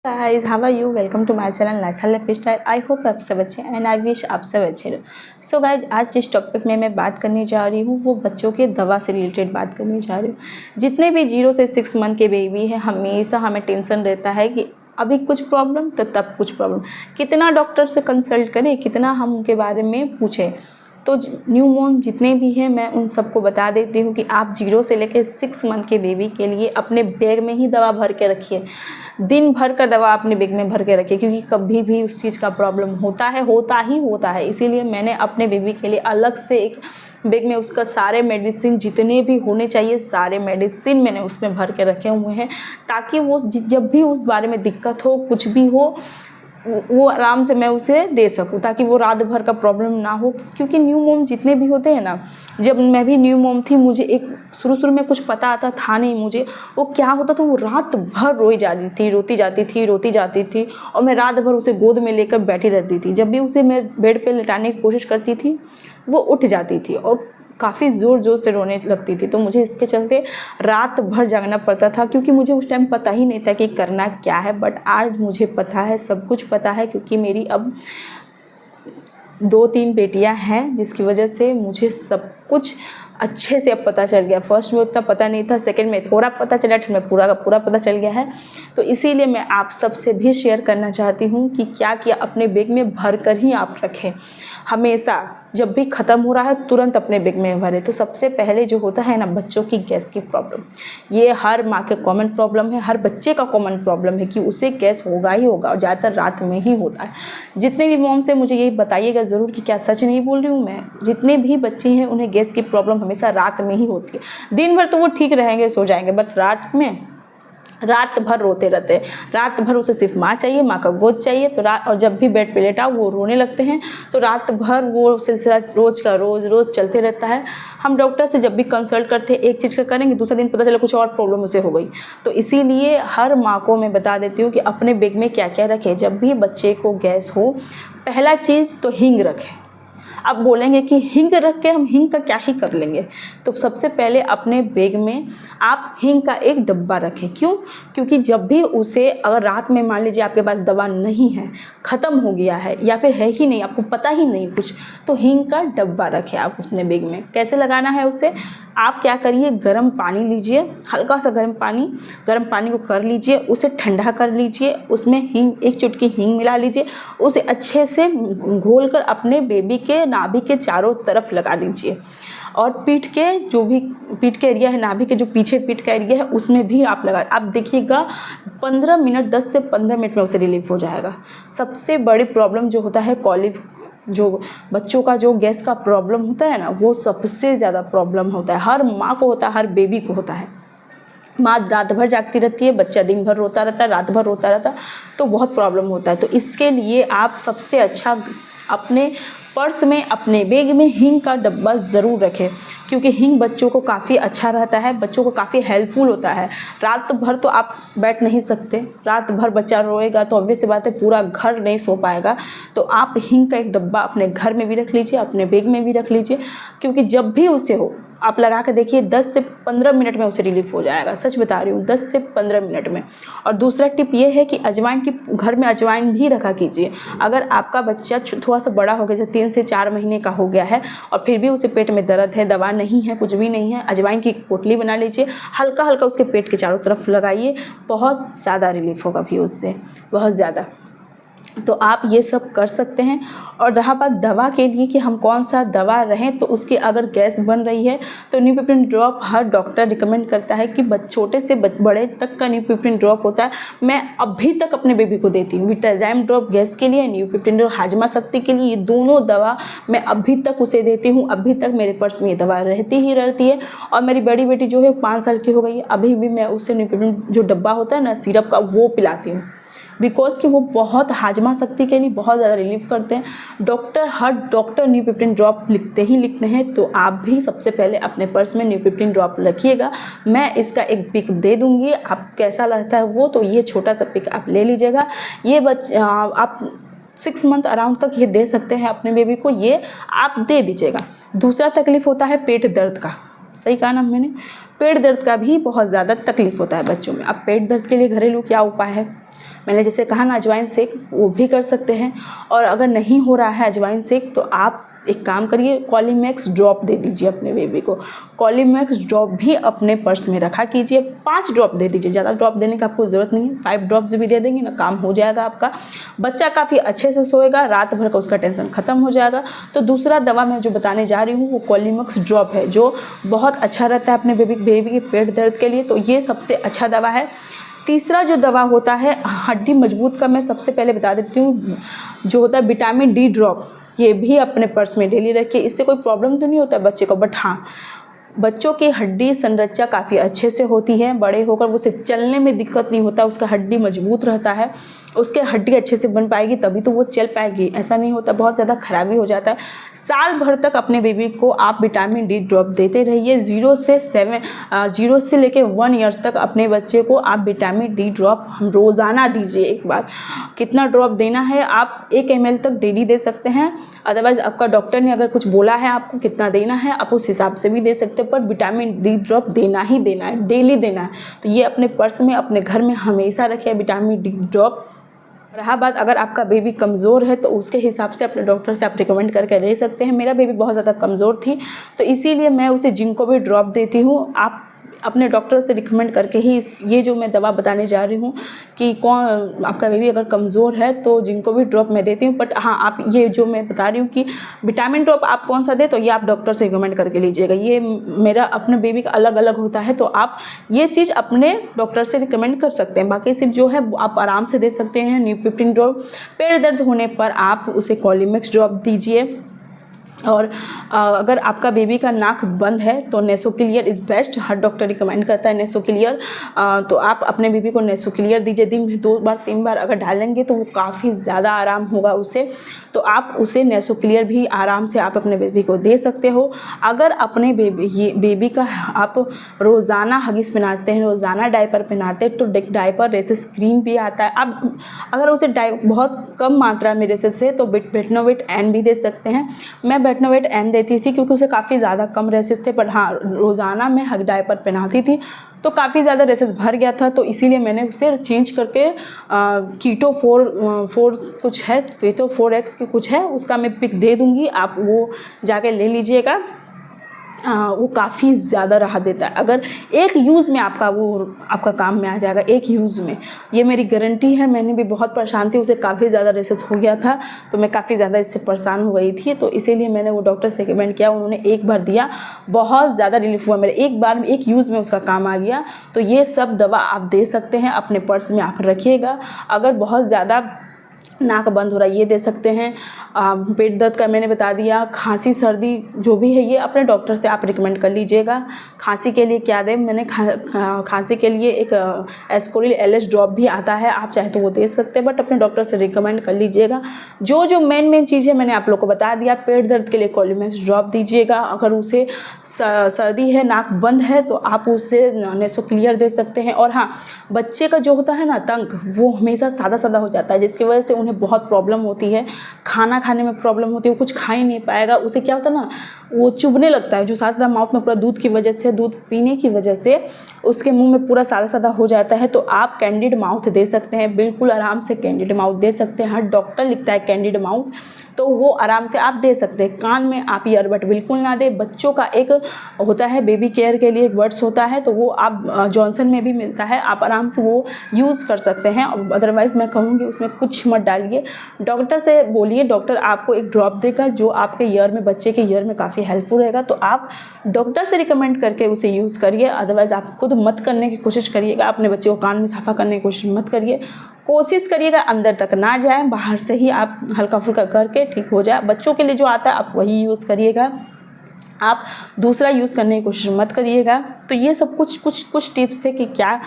Guys, how are you? Welcome to my channel national lifestyle. I hope आप सब अच्छे and I wish आप सब अच्छे रहो। सो गाइस, आज जिस टॉपिक में मैं बात करने जा रही हूँ वो बच्चों के दवा से रिलेटेड बात करने जा रही हूँ। जितने भी 0 से 6 मंथ के बेबी है, हमेशा हमें टेंशन रहता है कि अभी कुछ प्रॉब्लम तो तब कुछ प्रॉब्लम। कितना डॉक्टर से कंसल्ट करें, कितना हम उनके बारे में पूछें। तो न्यू मॉम जितने भी हैं मैं उन सबको बता देती हूँ कि आप 0 से लेकर 6 मंथ के बेबी के लिए अपने बैग में ही दवा भर के रखिए। दिन भर का दवा अपने बैग में भर के रखिए, क्योंकि कभी भी उस चीज़ का प्रॉब्लम होता ही होता है। इसीलिए मैंने अपने बेबी के लिए अलग से एक बैग में उसका सारे मेडिसिन जितने भी होने चाहिए सारे मेडिसिन मैंने उसमें भर के रखे हुए हैं, ताकि वो जब भी उस बारे में दिक्कत हो, कुछ भी हो, वो आराम से मैं उसे दे सकूं, ताकि वो रात भर का प्रॉब्लम ना हो। क्योंकि न्यू मॉम जितने भी होते हैं ना, जब मैं भी न्यू मॉम थी, मुझे एक शुरू में कुछ पता आता था नहीं मुझे वो क्या होता था। वो रात भर रोती जाती थी और मैं रात भर उसे गोद में लेकर बैठी रहती थी। जब भी उसे मैं बेड पे लेटाने की कोशिश करती थी वो उठ जाती थी और काफ़ी ज़ोर से रोने लगती थी। तो मुझे इसके चलते रात भर जागना पड़ता था, क्योंकि मुझे उस टाइम पता ही नहीं था कि करना क्या है। बट आज मुझे पता है, सब कुछ पता है, क्योंकि मेरी अब 2-3 बेटियां हैं, जिसकी वजह से मुझे सब कुछ अच्छे से अब पता चल गया। फर्स्ट में उतना पता नहीं था, सेकंड में थोड़ा पता चला, फिर में पूरा का पूरा पता चल गया है। तो इसीलिए मैं आप सबसे भी शेयर करना चाहती हूँ कि क्या किया अपने बैग में भर कर ही आप रखें। हमेशा जब भी ख़त्म हो रहा है तुरंत अपने बैग में भरें। तो सबसे पहले जो होता है ना, बच्चों की गैस की प्रॉब्लम, ये हर माँ के कॉमन प्रॉब्लम है, हर बच्चे का कॉमन प्रॉब्लम है कि उसे गैस होगा ही होगा, और ज़्यादातर रात में ही होता है। जितने भी मॉम से मुझे यही बताइएगा ज़रूर कि क्या सच नहीं बोल रही हूँ मैं। जितने भी बच्चे हैं उन्हें गैस की प्रॉब्लम हमेशा रात में ही होती है। दिन भर तो वो ठीक रहेंगे, सो जाएंगे, बट रात भर रोते रहते हैं। रात भर उसे सिर्फ माँ चाहिए, माँ का गोद चाहिए। तो और जब भी बेड पे लेटा वो रोने लगते हैं, तो रात भर वो सिलसिला रोज़ चलते रहता है। हम डॉक्टर से जब भी कंसल्ट करते हैं एक चीज़ का करेंगे, दूसरे दिन पता चला कुछ और प्रॉब्लम उसे हो गई। तो इसीलिए हर माँ को मैं बता देती हूँ कि अपने बैग में क्या क्या रखें। जब भी बच्चे को गैस हो, पहला चीज़ तो हींग रखें। अब बोलेंगे कि हींग रख के हम हींग का क्या ही कर लेंगे, तो सबसे पहले अपने बैग में आप हींग का एक डब्बा रखें। क्यों? क्योंकि जब भी उसे, अगर रात में मान लीजिए आपके पास दवा नहीं है, ख़त्म हो गया है, या फिर है ही नहीं, आपको पता ही नहीं कुछ, तो हींग का डब्बा रखें आप अपने बैग में। कैसे लगाना है उसे? आप क्या करिए, गर्म पानी लीजिए, हल्का सा गर्म पानी को कर लीजिए, उसे ठंडा कर लीजिए, उसमें हींग, एक चुटकी हींग मिला लीजिए, उसे अच्छे से घोलकर अपने बेबी के नाभि के चारों तरफ लगा दीजिए। और पीठ के एरिया है, नाभि के जो पीछे पीठ का एरिया है, उसमें भी आप आप देखिएगा 15 मिनट, 10 से 15 मिनट में उसे रिलीफ हो जाएगा। सबसे बड़ी प्रॉब्लम जो होता है कॉलिक, जो बच्चों का जो गैस का प्रॉब्लम होता है ना, वो सबसे ज़्यादा प्रॉब्लम होता है। हर माँ को होता है, हर बेबी को होता है। माँ रात भर जागती रहती है, बच्चा दिन भर रोता रहता है, रात भर रोता रहता है, तो बहुत प्रॉब्लम होता है। तो इसके लिए आप सबसे अच्छा अपने पर्स में, अपने बैग में हींग का डब्बा ज़रूर रखें, क्योंकि हींग बच्चों को काफ़ी अच्छा रहता है, बच्चों को काफ़ी हेल्पफुल होता है। रात भर तो आप बैठ नहीं सकते, रात भर बच्चा रोएगा तो ऑब्वियस सी बात है पूरा घर नहीं सो पाएगा। तो आप हींग का एक डब्बा अपने घर में भी रख लीजिए, अपने बैग में भी रख लीजिए, क्योंकि जब भी उसे हो आप लगा कर देखिए, 10 से 15 मिनट में उसे रिलीफ हो जाएगा। सच बता रही हूँ, 10 से 15 मिनट में। और दूसरा टिप ये है कि अजवाइन की, घर में अजवाइन भी रखा कीजिए। अगर आपका बच्चा थोड़ा सा बड़ा हो गया, जैसे 3 से 4 महीने का हो गया है और फिर भी उसे पेट में दर्द है, दवा नहीं है, कुछ भी नहीं है, अजवाइन की पोटली बना लीजिए, हल्का हल्का उसके पेट के चारों तरफ लगाइए, बहुत ज़्यादा रिलीफ होगा भी उससे, बहुत ज़्यादा। तो आप ये सब कर सकते हैं। और रहा बात दवा के लिए कि हम कौन सा दवा रहें, तो उसकी अगर गैस बन रही है तो न्यूपिप्रिन ड्रॉप हर डॉक्टर रिकमेंड करता है कि छोटे से बड़े तक का न्यूपिप्रिन ड्रॉप होता है। मैं अभी तक अपने बेबी को देती हूँ विटाजाइम ड्रॉप गैस के लिए, न्यूपिप्रिन ड्रॉप हाजमा शक्ति के लिए। ये दोनों दवा मैं अभी तक उसे देती हूँ, अभी तक मेरे पर्स में ये दवा रहती ही रहती है। और मेरी बड़ी बेटी जो है 5 साल की हो गई है, अभी भी मैं उससे न्यूपिप्रिन जो डब्बा होता है ना सिरप का, वो पिलाती हूँ, बिकॉज कि वो बहुत हाजमा शक्ति के लिए बहुत ज़्यादा रिलीफ करते हैं। हर डॉक्टर न्यूपिप्रिन ड्रॉप लिखते हैं, तो आप भी सबसे पहले अपने पर्स में न्यूपिप्रिन ड्रॉप रखिएगा। मैं इसका एक पिक दे दूँगी, आप कैसा लगता है वो, तो ये छोटा सा पिक आप ले लीजिएगा। ये आप 6 मंथ अराउंड तक ये दे सकते हैं अपने बेबी को, ये आप दे दीजिएगा। दूसरा तकलीफ़ होता है पेट दर्द का, सही कहा ना मैंने, पेट दर्द का भी बहुत ज़्यादा तकलीफ़ होता है बच्चों में। अब पेट दर्द के लिए घरेलू क्या उपाय है? मैंने जैसे कहा ना अजवाइन सेक, वो भी कर सकते हैं। और अगर नहीं हो रहा है अजवाइन सेक तो आप एक काम करिए, कॉलीमैक्स ड्रॉप दे दीजिए अपने बेबी को। कॉलीमैक्स ड्रॉप भी अपने पर्स में रखा कीजिए, 5 ड्रॉप दे दीजिए, ज़्यादा ड्रॉप देने की आपको ज़रूरत नहीं है, 5 ड्रॉप्स भी दे देंगे ना, काम हो जाएगा आपका। बच्चा काफ़ी अच्छे से सोएगा, रात भर का उसका टेंशन ख़त्म हो जाएगा। तो दूसरा दवा मैं जो बताने जा रही हूँ वो कॉलीमैक्स ड्रॉप है, जो बहुत अच्छा रहता है अपने बेबी के पेट दर्द के लिए, तो ये सबसे अच्छा दवा है। तीसरा जो दवा होता है हड्डी मजबूत का, मैं सबसे पहले बता देती हूँ, जो होता है विटामिन डी ड्रॉप, ये भी अपने पर्स में डेली रखिए। इससे कोई प्रॉब्लम तो नहीं होता है बच्चे को, बट हाँ बच्चों की हड्डी संरचना काफ़ी अच्छे से होती है, बड़े होकर उसे चलने में दिक्कत नहीं होता, उसका हड्डी मजबूत रहता है, उसके हड्डी अच्छे से बन पाएगी तभी तो वो चल पाएगी, ऐसा नहीं होता, बहुत ज़्यादा खराबी हो जाता है। साल भर तक अपने बेबी को आप विटामिन डी ड्रॉप देते रहिए, 0 से लेके 1 ईयर्स तक अपने बच्चे को आप विटामिन डी ड्रॉप रोज़ाना दीजिए। एक बार कितना ड्रॉप देना है आप 1 ml तक डेली दे सकते हैं, अदरवाइज़ आपका डॉक्टर ने अगर कुछ बोला है आपको कितना देना है आप उस हिसाब से भी दे सकते हैं, पर विटामिन डी ड्रॉप देना ही देना है, डेली देना है। तो ये अपने पर्स में अपने घर में हमेशा रखिए विटामिन डी ड्रॉप। रहा बात अगर आपका बेबी कमज़ोर है तो उसके हिसाब से अपने डॉक्टर से आप रिकमेंड करके ले सकते हैं। मेरा बेबी बहुत ज़्यादा कमज़ोर थी तो इसीलिए मैं उसे जिंको भी ड्रॉप देती हूँ। आप अपने डॉक्टर से रिकमेंड करके ही ये जो मैं दवा बताने जा रही हूँ कि कौन आपका बेबी अगर कमज़ोर है तो जिनको भी ड्रॉप मैं देती हूँ। बट हाँ, आप ये जो मैं बता रही हूँ कि विटामिन ड्रॉप आप कौन सा दे तो ये आप डॉक्टर से रिकमेंड करके लीजिएगा। ये मेरा अपने बेबी का अलग अलग होता है तो आप ये चीज़ अपने डॉक्टर से रिकमेंड कर सकते हैं। बाकी सिर्फ जो है आप आराम से दे सकते हैं न्यूपिप्टिन ड्रॉप। पेट दर्द होने पर आप उसे कॉलीमैक्स ड्रॉप दीजिए। और अगर आपका बेबी का नाक बंद है तो नेसोक्लियर इज़ बेस्ट, हर डॉक्टर रिकमेंड करता है नेसोक्लियर। तो आप अपने बेबी को नेसोक्लियर दीजिए, दिन में 2 बार 3 बार अगर डालेंगे तो वो काफ़ी ज़्यादा आराम होगा उसे। तो आप उसे नेसोक्लियर भी आराम से आप अपने बेबी को दे सकते हो। अगर अपने बेबी का आप रोज़ाना हगिस पहनाते हैं, रोज़ाना डायपर पहनाते हैं तो डायपर रेसेस क्रीम भी आता है। अब अगर उसे बहुत कम मात्रा में रेसेस है तो बेटनोवेट एन भी दे सकते हैं। मैं बेटनोवेट एन देती थी क्योंकि उसे काफ़ी ज़्यादा कम रेसेस थे, पर हाँ रोज़ाना मैं हग डायपर पहनाती थी तो काफ़ी ज़्यादा रेसेस भर गया था, तो इसीलिए मैंने उसे चेंज करके कीटो 4 कुछ है, कीटो 4X की कुछ है, उसका मैं पिक दे दूँगी, आप वो जाके ले लीजिएगा। वो काफ़ी ज़्यादा राहत देता है। अगर एक यूज़ में आपका काम में आ जाएगा, एक यूज़ में, ये मेरी गारंटी है। मैंने भी बहुत परेशान थी, उसे काफ़ी ज़्यादा रेसेस हो गया था तो मैं काफ़ी ज़्यादा इससे परेशान हो गई थी, तो इसीलिए मैंने वो डॉक्टर से रिकमेंड किया। उन्होंने एक बार दिया, बहुत ज़्यादा रिलीफ हुआ मेरे, एक बार में एक यूज़ में उसका काम आ गया। तो ये सब दवा आप दे सकते हैं, अपने पर्स में आप रखिएगा। अगर बहुत ज़्यादा नाक बंद हो रहा है ये दे सकते हैं। पेट दर्द का मैंने बता दिया, खांसी सर्दी जो भी है ये अपने डॉक्टर से आप रिकमेंड कर लीजिएगा। खांसी के लिए क्या दें, मैंने खांसी के लिए एक एस्कोरिल LH ड्रॉप भी आता है, आप चाहे तो वो दे सकते हैं, बट अपने डॉक्टर से रिकमेंड कर लीजिएगा। जो मेन चीज़ है मैंने आप लोग को बता दिया। पेट दर्द के लिए कॉलीमैक्स ड्रॉप दीजिएगा। अगर उसे सर्दी है, नाक बंद है तो आप उसे नेसोक्लियर दे सकते हैं। और हाँ, बच्चे का जो होता है ना तंग, वो हमेशा सादा हो जाता है, जिसकी वजह से उन्हें बहुत प्रॉब्लम होती है, खाना खाने में प्रॉब्लम होती है, वो कुछ खा ही नहीं पाएगा। उसे क्या होता है ना, वो चुभने लगता है, जो सादा माउथ में पूरा दूध की वजह से, दूध पीने की वजह से उसके मुंह में पूरा सादा हो जाता है। तो आप कैंडिड माउथ दे सकते हैं, बिल्कुल आराम से कैंडिड माउथ दे सकते हैं। हर डॉक्टर लिखता है कैंडिड माउथ, तो वो आराम से आप दे सकते हैं। कान में आप ईयरबड बिल्कुल ना दें। बच्चों का एक होता है बेबी केयर के लिए एक वर्ड्स होता है, तो वो आप जॉनसन में भी मिलता है, आप आराम से वो यूज़ कर सकते हैं। अदरवाइज़ मैं कहूँगी उसमें कुछ मत डालिए। डॉक्टर से बोलिए, डॉक्टर आपको एक ड्रॉप देगा जो आपके ईयर में, बच्चे के ईयर में काफ़ी हेल्पफुल रहेगा। तो आप डॉक्टर से रिकमेंड करके उसे यूज़ करिए, अदरवाइज़ आप खुद मत करने की कोशिश करिएगा। अपने बच्चे को कान में साफा करने की कोशिश मत करिए। कोशिश करिएगा अंदर तक ना जाए, बाहर से ही आप हल्का फुल्का करके ठीक हो जाए। बच्चों के लिए जो आता है आप वही यूज़ करिएगा, आप दूसरा यूज़ करने की कोशिश मत करिएगा। तो ये सब कुछ टिप्स थे कि क्या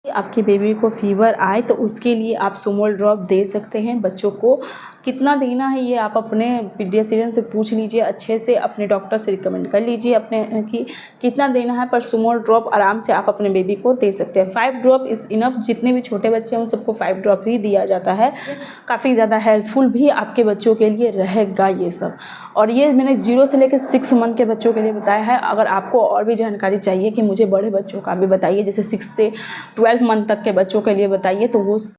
आपके बेबी को फीवर आए तो उसके लिए आप सुमोल ड्रॉप दे सकते हैं। बच्चों को कितना देना है ये आप अपने पीडियाट्रिशियन से पूछ लीजिए, अच्छे से अपने डॉक्टर से रिकमेंड कर लीजिए अपने कि कितना देना है। पर सुमोल ड्रॉप आराम से आप अपने बेबी को दे सकते हैं। 5 ड्रॉप इज़ इनफ। जितने भी छोटे बच्चे हैं उन सबको 5 ड्रॉप ही दिया जाता है। काफ़ी ज़्यादा हेल्पफुल भी आपके बच्चों के लिए रहेगा ये सब। और ये मैंने 0 से लेकर 6 मंथ के बच्चों के लिए बताया है। अगर आपको और भी जानकारी चाहिए कि मुझे बड़े बच्चों का भी बताइए, जैसे 6 से 12 मंथ तक के बच्चों के लिए बताइए, तो वो